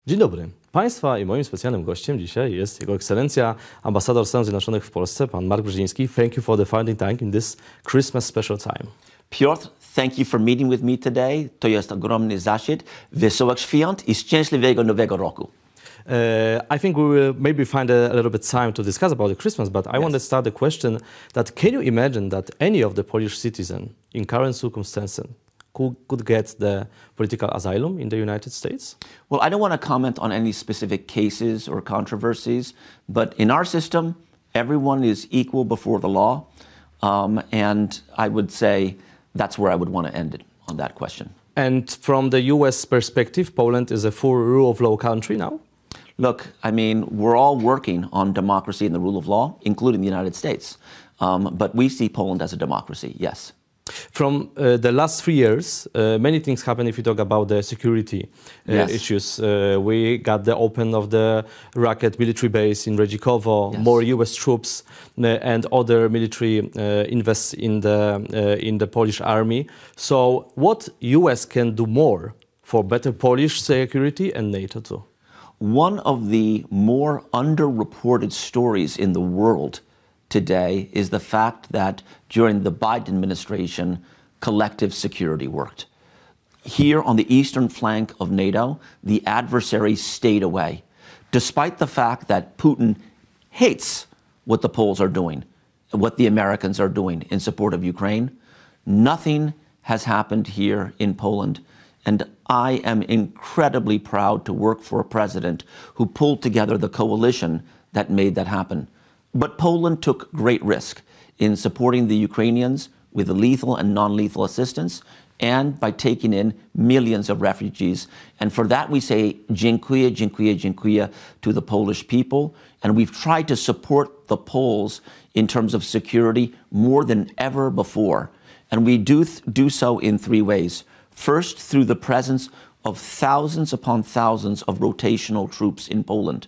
Dzień dobry. Państwa i moim specjalnym gościem dzisiaj jest Jego Ekscelencja Ambasador Stanów Zjednoczonych w Polsce, pan Mark Brzeziński. Thank you for finding time in this Christmas special time. Piotr, thank you for meeting with me today. To jest ogromny zaszczyt. Wesołych świąt i szczęśliwego nowego roku. I think we will maybe find a little bit time to discuss about the Christmas, but I want to start the question that can you imagine that any of the Polish citizen in current circumstances could get the political asylum in the United States? Well, I don't want to comment on any specific cases or controversies, but in our system, everyone is equal before the law, and I would say that's where I would want to end it on that question. And from the US perspective, Poland is a full rule of law country now? Look, I mean, we're all working on democracy and the rule of law, including the United States, but we see Poland as a democracy, yes. From the last 3 years, many things happened if you talk about the security issues. We got the open of the Racket military base in Redzikowo, more US troops and other military invests in the Polish army. So what US can do more for better Polish security and NATO too? One of the more underreported stories in the world today is the fact that during the Biden administration, collective security worked. Here on the eastern flank of NATO, the adversary stayed away, despite the fact that Putin hates what the Poles are doing, what the Americans are doing in support of Ukraine. Nothing has happened here in Poland, and I am incredibly proud to work for a president who pulled together the coalition that made that happen. But Poland took great risk in supporting the Ukrainians with lethal and non-lethal assistance and by taking in millions of refugees. And for that we say dziękuję, dziękuję, dziękuję to the Polish people. And we've tried to support the Poles in terms of security more than ever before. And we do so in 3 ways. First, through the presence of thousands upon thousands of rotational troops in Poland.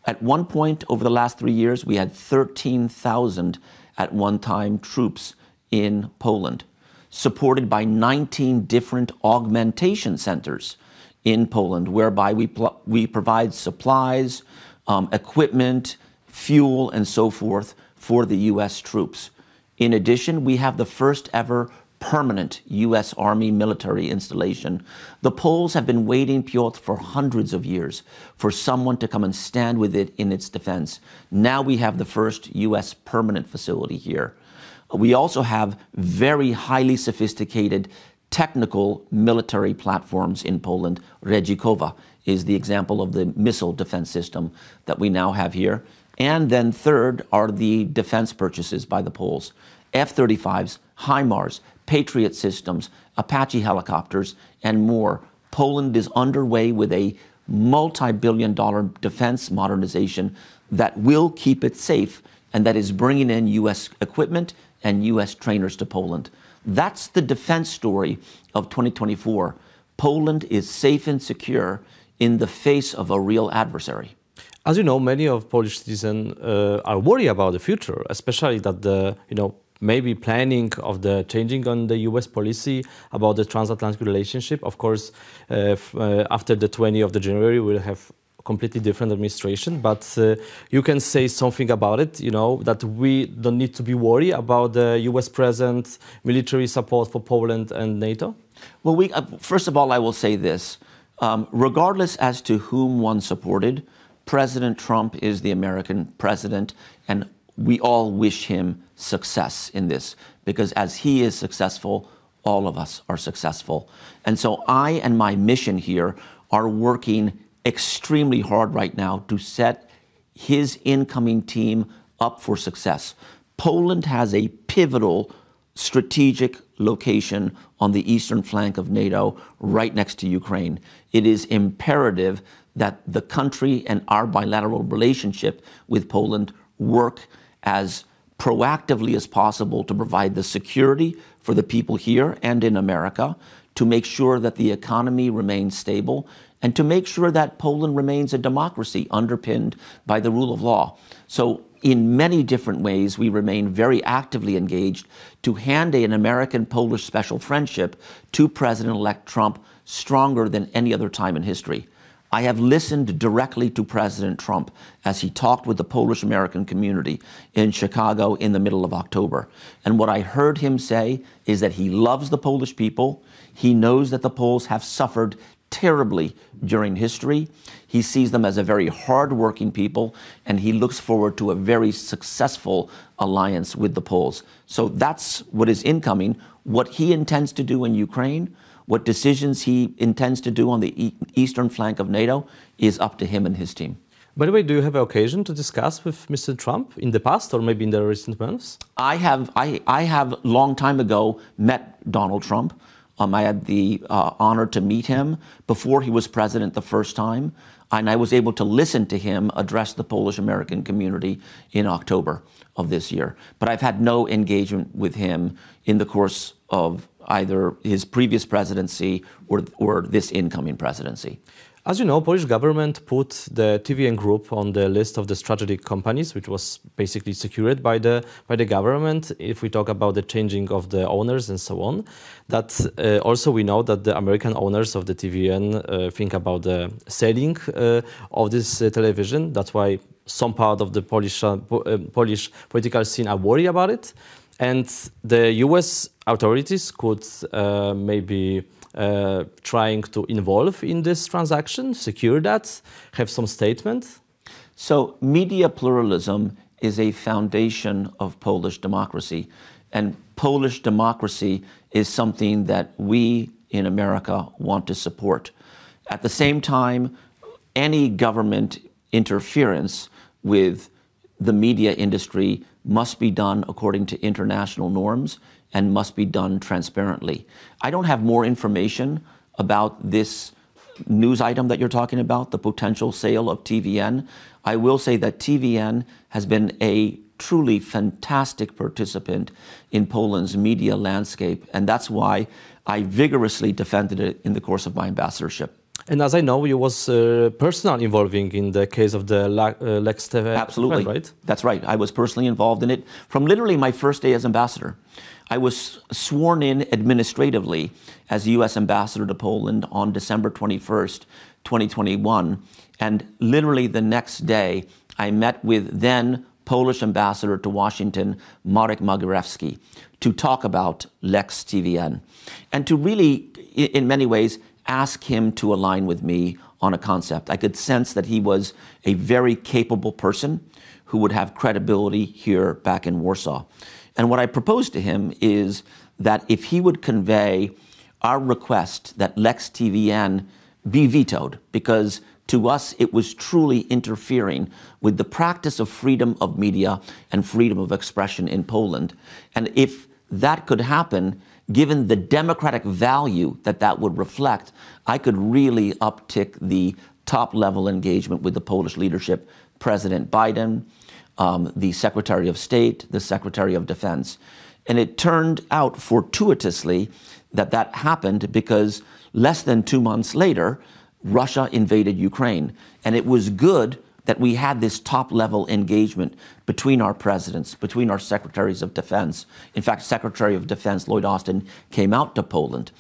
At one point over the last 3 years, we had 13,000 at one time troops in Poland, supported by 19 different augmentation centers in Poland, whereby we provide supplies, equipment, fuel, and so forth for the U.S. troops. In addition, we have the first ever permanent U.S. Army military installation. The Poles have been waiting, Piotr, for hundreds of years for someone to come and stand with it in its defense. Now we have the first U.S. permanent facility here. We also have very highly sophisticated technical military platforms in Poland. Redzikowo is the example of the missile defense system that we now have here. And then third are the defense purchases by the Poles. F-35s, HIMARS, Patriot systems, Apache helicopters, and more. Poland is underway with a multi-billion-dollar defense modernization that will keep it safe and that is bringing in U.S. equipment and U.S. trainers to Poland. That's the defense story of 2024. Poland is safe and secure in the face of a real adversary. As you know, many of Polish citizens are worried about the future, especially that maybe planning of the changing on the U.S. policy about the transatlantic relationship. Of course, after the 20th of January, we'll have a completely different administration. But you can say something about it, that we don't need to be worried about the U.S. present military support for Poland and NATO? Well, first of all, I will say this. Regardless as to whom one supported, President Trump is the American president, and we all wish him success in this, because as he is successful, all of us are successful. And so I and my mission here are working extremely hard right now to set his incoming team up for success. Poland has a pivotal strategic location on the eastern flank of NATO, right next to Ukraine. It is imperative that the country and our bilateral relationship with Poland work as proactively as possible to provide the security for the people here and in America, to make sure that the economy remains stable, and to make sure that Poland remains a democracy underpinned by the rule of law. So in many different ways, we remain very actively engaged to hand an American-Polish special friendship to President-elect Trump stronger than any other time in history. I have listened directly to President Trump as he talked with the Polish American community in Chicago in the middle of October. And what I heard him say is that he loves the Polish people. He knows that the Poles have suffered terribly during history. He sees them as a very hard-working people, and he looks forward to a very successful alliance with the Poles. So that's what is incoming. What he intends to do in Ukraine, what decisions he intends to do on the eastern flank of NATO is up to him and his team. By the way, do you have an occasion to discuss with Mr. Trump in the past or maybe in the recent months? I have long time ago met Donald Trump. I had the honor to meet him before he was president the first time, and I was able to listen to him address the Polish American community in October of this year. But I've had no engagement with him in the course of either his previous presidency or this incoming presidency. As you know, Polish government put the TVN group on the list of the strategic companies, which was basically secured by the government. If we talk about the changing of the owners and so on, that also we know that the American owners of the TVN think about the selling of this television. That's why some part of the Polish political scene are worried about it, and the U.S. authorities could maybe trying to involve in this transaction, secure that, have some statement? So media pluralism is a foundation of Polish democracy, and Polish democracy is something that we in America want to support. At the same time, any government interference with the media industry must be done according to international norms and must be done transparently. I don't have more information about this news item that you're talking about, the potential sale of TVN. I will say that TVN has been a truly fantastic participant in Poland's media landscape, and that's why I vigorously defended it in the course of my ambassadorship. And as I know, you was personally involving in the case of the Lex TV. Absolutely, right? That's right. I was personally involved in it from literally my first day as ambassador. I was sworn in administratively as U.S. ambassador to Poland on December 21st, 2021. And literally the next day, I met with then Polish ambassador to Washington, Marek Magierewski, to talk about Lex TVN and to really, in many ways, ask him to align with me on a concept. I could sense that he was a very capable person who would have credibility here back in Warsaw. And what I proposed to him is that if he would convey our request that Lex TVN be vetoed, because to us it was truly interfering with the practice of freedom of media and freedom of expression in Poland. And if that could happen, given the democratic value that that would reflect, I could really uptick the top-level engagement with the Polish leadership, President Biden, the Secretary of State, the Secretary of Defense. And it turned out fortuitously that that happened because less than 2 months later, Russia invaded Ukraine. And it was good that we had this top-level engagement between our presidents, between our secretaries of defense. In fact, Secretary of Defense Lloyd Austin came out to Poland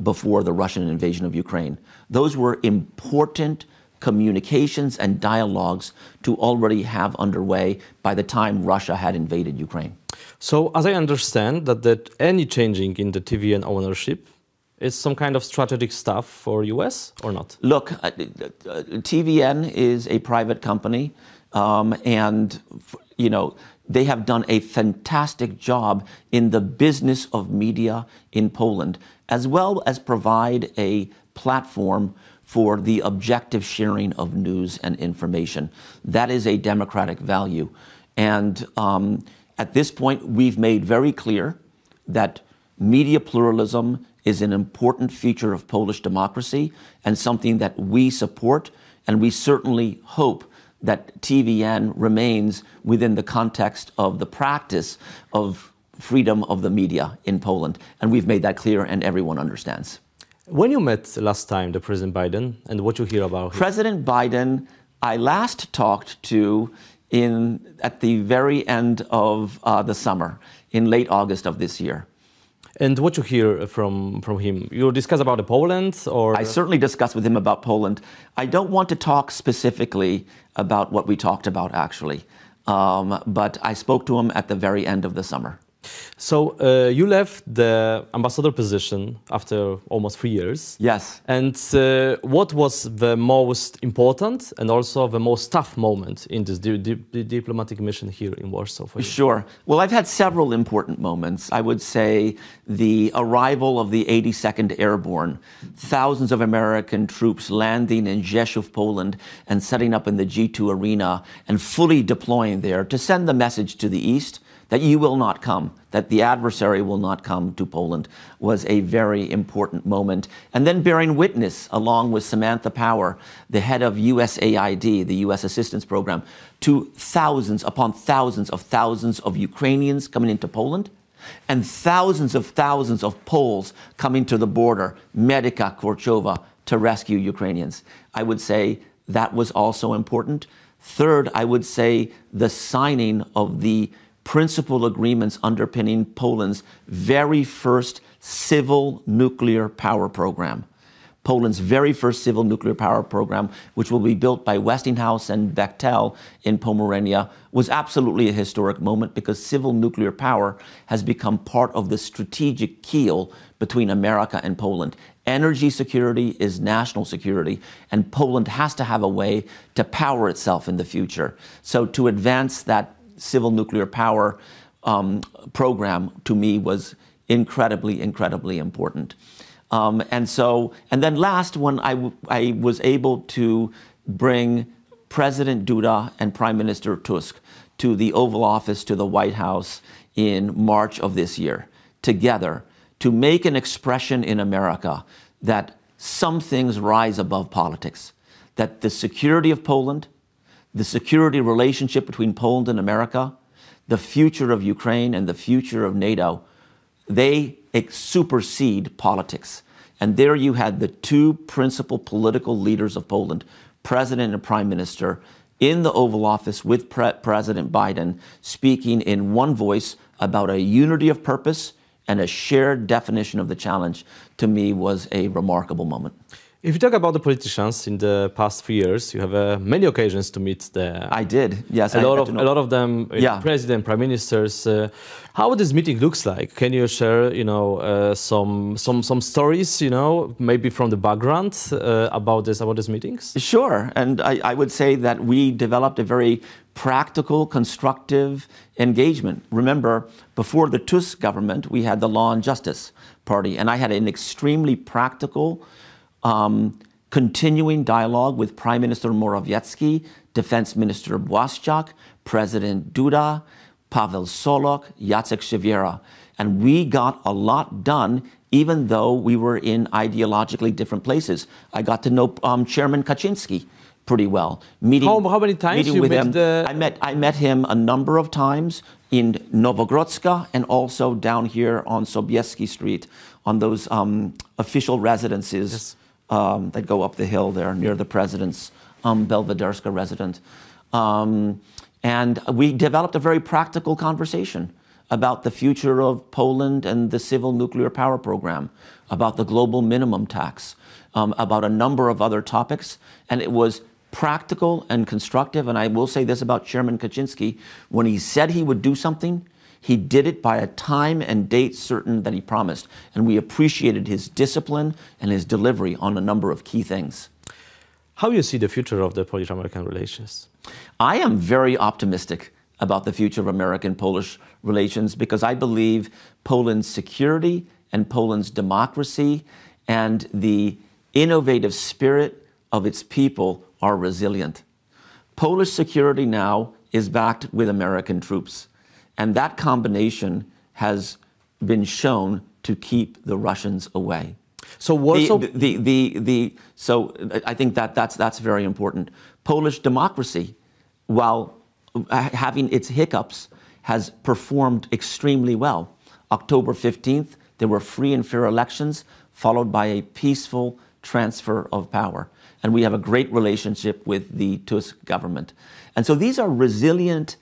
before the Russian invasion of Ukraine. Those were important communications and dialogues to already have underway by the time Russia had invaded Ukraine. So, as I understand, that any changing in the TVN ownership is some kind of strategic stuff for US or not? Look, TVN is a private company, and you know they have done a fantastic job in the business of media in Poland, as well as provide a platform for the objective sharing of news and information. That is a democratic value. And at this point, we've made very clear that media pluralism is an important feature of Polish democracy and something that we support, and we certainly hope that TVN remains within the context of the practice of freedom of the media in Poland. And we've made that clear, and everyone understands. When you met last time the President Biden and what you hear about him? President Biden, I last talked to at the very end of the summer, in late August of this year. And what you hear from him? You discuss about Poland, or I certainly discussed with him about Poland. I don't want to talk specifically about what we talked about, actually, but I spoke to him at the very end of the summer. So you left the ambassador position after almost 3 years. Yes. And what was the most important and also the most tough moment in this diplomatic mission here in Warsaw for you? Sure. Well, I've had several important moments. I would say the arrival of the 82nd Airborne, thousands of American troops landing in Rzeszów, Poland, and setting up in the G2 arena and fully deploying there to send the message to the East that you will not come, that the adversary will not come to Poland, was a very important moment. And then bearing witness, along with Samantha Power, the head of USAID, the U.S. Assistance Program, to thousands upon thousands of Ukrainians coming into Poland, and thousands of Poles coming to the border, Medyka, Korczowa, to rescue Ukrainians. I would say that was also important. Third, I would say the signing of the principal agreements underpinning Poland's very first civil nuclear power program. Poland's very first civil nuclear power program, which will be built by Westinghouse and Bechtel in Pomerania, was absolutely a historic moment because civil nuclear power has become part of the strategic keel between America and Poland. Energy security is national security, and Poland has to have a way to power itself in the future. So to advance that civil nuclear power program, to me, was incredibly important. And then last, when I was able to bring President Duda and Prime Minister Tusk to the Oval Office, to the White House in March of this year, together, to make an expression in America that some things rise above politics, that the security of Poland, the security relationship between Poland and America, the future of Ukraine and the future of NATO, they supersede politics. And there you had the two principal political leaders of Poland, President and Prime Minister, in the Oval Office with President Biden, speaking in one voice about a unity of purpose and a shared definition of the challenge, to me was a remarkable moment. If you talk about the politicians in the past 3 years, you have many occasions to meet the. I did, yes. A lot of them, president, prime ministers. How this meeting looks like? Can you share, some stories, maybe from the background about these meetings? Sure, and I would say that we developed a very practical, constructive engagement. Remember, before the Tusk government, we had the Law and Justice Party, and I had an extremely practical, continuing dialogue with Prime Minister Morawiecki, Defense Minister Błaszczak, President Duda, Paweł Solok, Jacek Siewiera. And we got a lot done, even though we were in ideologically different places. I got to know Chairman Kaczynski pretty well. How many times you with met him? I met him a number of times in Nowogrodzka and also down here on Sobieski Street on those official residences. Yes. That go up the hill there near the president's Belvederska residence. And we developed a very practical conversation about the future of Poland and the civil nuclear power program, about the global minimum tax, about a number of other topics. And it was practical and constructive. And I will say this about Chairman Kaczynski: when he said he would do something, he did it by a time and date certain that he promised. And we appreciated his discipline and his delivery on a number of key things. How do you see the future of the Polish-American relations? I am very optimistic about the future of American-Polish relations because I believe Poland's security and Poland's democracy and the innovative spirit of its people are resilient. Polish security now is backed with American troops. And that combination has been shown to keep the Russians away. So Warsaw... So I think that's very important. Polish democracy, while having its hiccups, has performed extremely well. October 15th, there were free and fair elections, followed by a peaceful transfer of power. And we have a great relationship with the Tusk government. And so these are resilient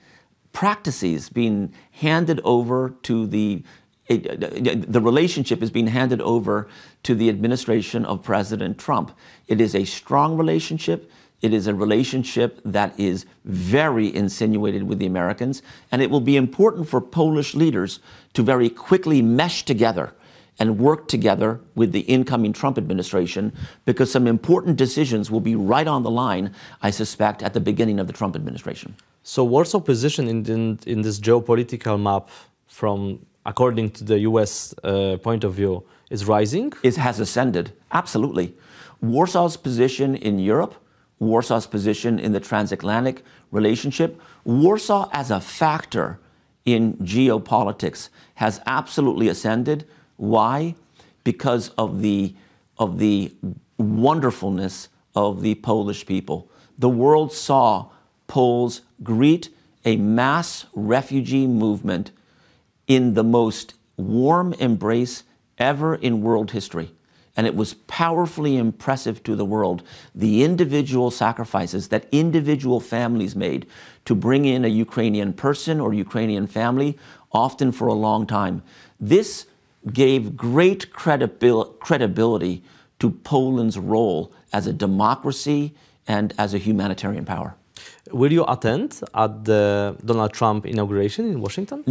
practices being handed over to the the relationship is being handed over to the administration of President Trump. It is a strong relationship. It is a relationship that is very insinuated with the Americans, and it will be important for Polish leaders to very quickly mesh together and work together with the incoming Trump administration, because some important decisions will be right on the line, I suspect, at the beginning of the Trump administration. So Warsaw's position in this geopolitical map, from according to the U.S. Point of view, is rising? It has ascended, absolutely. Warsaw's position in Europe, Warsaw's position in the transatlantic relationship, Warsaw as a factor in geopolitics has absolutely ascended. Why? Because of the wonderfulness of the Polish people. The world saw Poles greet a mass refugee movement in the most warm embrace ever in world history. And it was powerfully impressive to the world, the individual sacrifices that individual families made to bring in a Ukrainian person or Ukrainian family, often for a long time. This gave great credibility to Poland's role as a democracy and as a humanitarian power. Will you attend at the Donald Trump inauguration in Washington?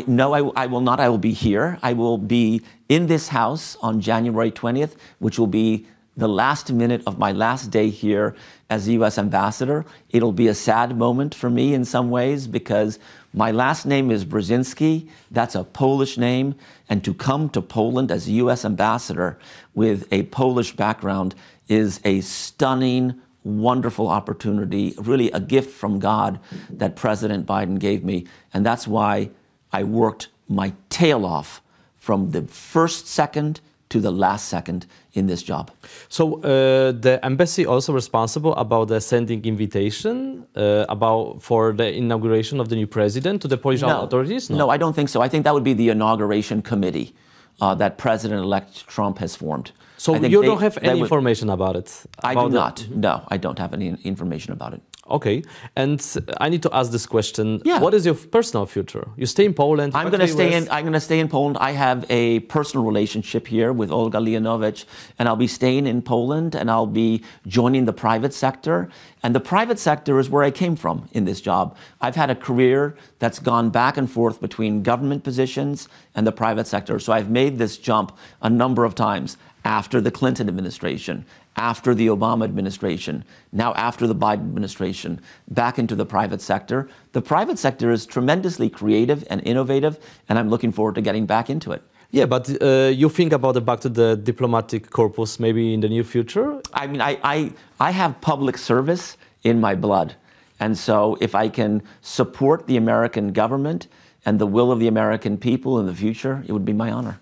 No, I will not. I will be here. I will be in this house on January 20th, which will be the last minute of my last day here as U.S. ambassador. It'll be a sad moment for me in some ways, because my last name is Brzezinski. That's a Polish name. And to come to Poland as U.S. ambassador with a Polish background is a stunning, wonderful opportunity, really a gift from God that President Biden gave me. And that's why I worked my tail off from the first second to the last second in this job. So the embassy also responsible about the sending invitation for the inauguration of the new president to the Polish authorities? No, I don't think so. I think that would be the inauguration committee that President-elect Trump has formed. So you don't have any information about it? I do not. No, I don't have any information about it. Okay, and I need to ask this question. Yeah. What is your personal future? You stay in Poland. I'm going to stay in Poland. I have a personal relationship here with Olga Leonowicz, and I'll be staying in Poland, and I'll be joining the private sector. And the private sector is where I came from in this job. I've had a career that's gone back and forth between government positions and the private sector. So I've made this jump a number of times. After the Clinton administration, after the Obama administration, now after the Biden administration, back into the private sector. The private sector is tremendously creative and innovative, and I'm looking forward to getting back into it. Yeah, but you think about back to the diplomatic corpus maybe in the near future? I mean, I have public service in my blood. And so if I can support the American government and the will of the American people in the future, it would be my honor.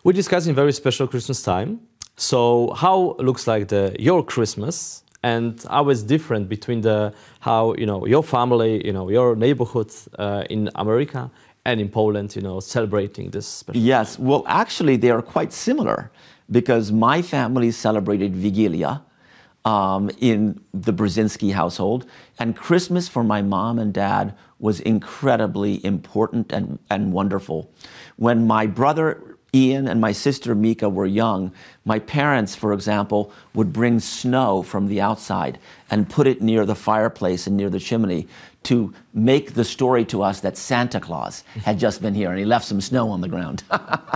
We're discussing very special Christmas time. So how looks like your Christmas, and how is different between how your family, your neighborhood in America and in Poland, celebrating this special? Yes, well, actually, they are quite similar, because my family celebrated Vigilia in the Brzezinski household, and Christmas for my mom and dad was incredibly important and wonderful. When my brother Ian and my sister Mika were young, my parents, for example, would bring snow from the outside and put it near the fireplace and near the chimney to make the story to us that Santa Claus had just been here and he left some snow on the ground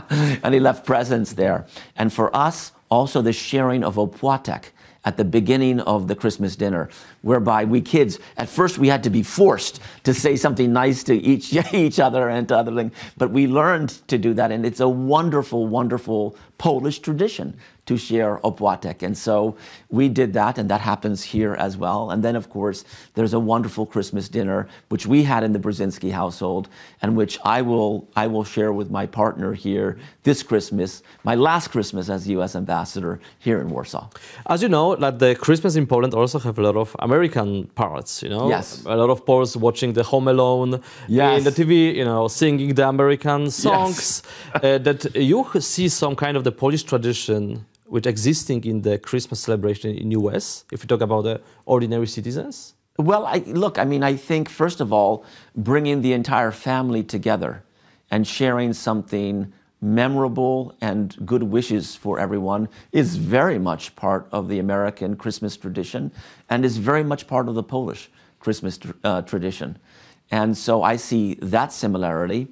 and he left presents there. And for us, also the sharing of opłatek at the beginning of the Christmas dinner, whereby we kids, at first we had to be forced to say something nice to each other and to other things, but we learned to do that, and it's a wonderful, wonderful Polish tradition to share opłatek. And so we did that, and that happens here as well. And then, of course, there's a wonderful Christmas dinner, which we had in the Brzezinski household, and which I will share with my partner here this Christmas, my last Christmas as U.S. ambassador here in Warsaw. As you know, that the Christmas in Poland also have a lot of American parts, Yes. A lot of Poles watching the Home Alone in the TV, singing the American songs. Yes. That you see some kind of the Polish tradition which existing in the Christmas celebration in U.S., if you talk about the ordinary citizens? Well, I think, first of all, bringing the entire family together and sharing something memorable and good wishes for everyone is very much part of the American Christmas tradition and is very much part of the Polish Christmas tradition. And so I see that similarity.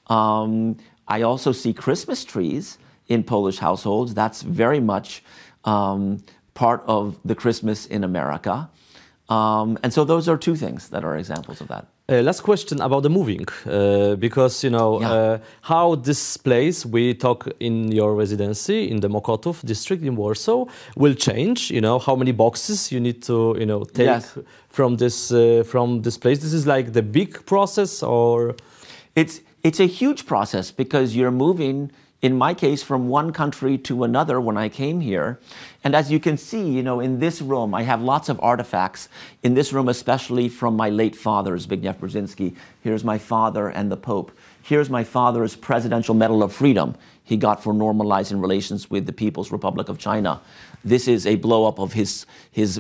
I also see Christmas trees in Polish households. That's very much part of the Christmas in America. And so those are two things that are examples of that. Last question about the moving, because, you know, how this place we talk in your residency in the Mokotów district in Warsaw will change, you know, how many boxes you need to, you know, take from this place. This is like the big process, or? It's a huge process because you're moving, in my case, from one country to another when I came here. And as you can see, you know, in this room, I have lots of artifacts. In this room, especially from my late father, Zbigniew Brzezinski. Here's my father and the Pope. Here's my father's Presidential Medal of Freedom he got for normalizing relations with the People's Republic of China. This is a blow-up of his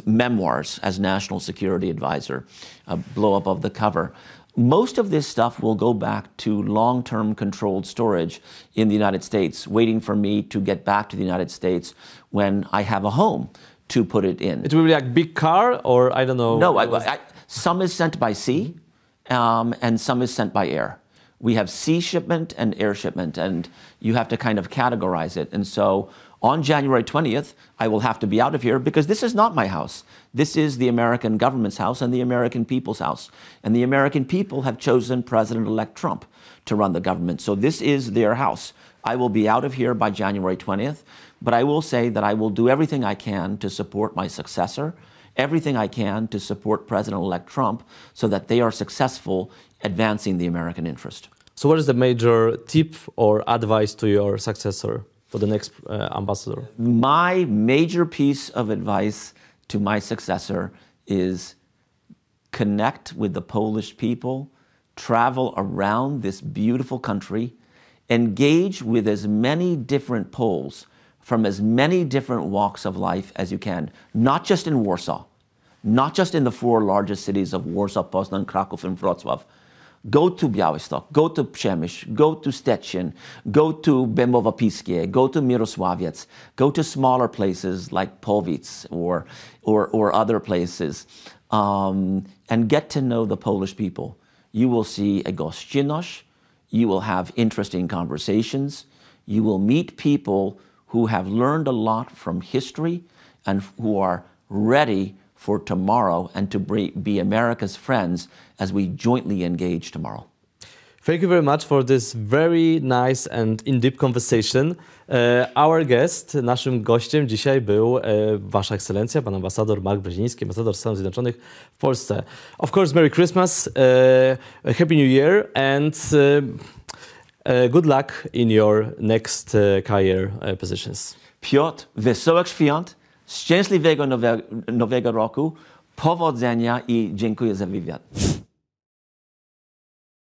memoirs as National Security Advisor, a blow-up of the cover. Most of this stuff will go back to long-term controlled storage in the United States, waiting for me to get back to the United States when I have a home to put it in. It will be like big car, or I don't know? No, some is sent by sea, and some is sent by air. We have sea shipment and air shipment, and you have to kind of categorize it. And so on January 20th, I will have to be out of here because this is not my house. This is the American government's house and the American people's house. And the American people have chosen President-elect Trump to run the government. So this is their house. I will be out of here by January 20th, but I will say that I will do everything I can to support my successor, everything I can to support President-elect Trump so that they are successful advancing the American interest. So what is the major tip or advice to your successor for the next ambassador? My major piece of advice to my successor is connect with the Polish people, travel around this beautiful country, engage with as many different Poles from as many different walks of life as you can, not just in Warsaw, not just in the four largest cities of Warsaw, Poznań, Kraków, and Wrocław. Go to Białystok, go to Przemyśl, go to Szczecin, go to Bemowo Piskie, go to Mirosławiec, go to smaller places like Police or other places, and get to know the Polish people. You will see a gościnność, you will have interesting conversations, you will meet people who have learned a lot from history and who are ready for tomorrow and to be America's friends as we jointly engage tomorrow. Thank you very much for this very nice and in-depth conversation. Our guest, naszym gościem dzisiaj był Wasza Ekscelencja, pan ambasador Mark Brzeziński, ambasador Stanów Zjednoczonych w Polsce. Of course, Merry Christmas, Happy New Year, and good luck in your next career positions. Piotr, wesołych świąt, szczęśliwego nowego roku, powodzenia i dziękuję za wywiad.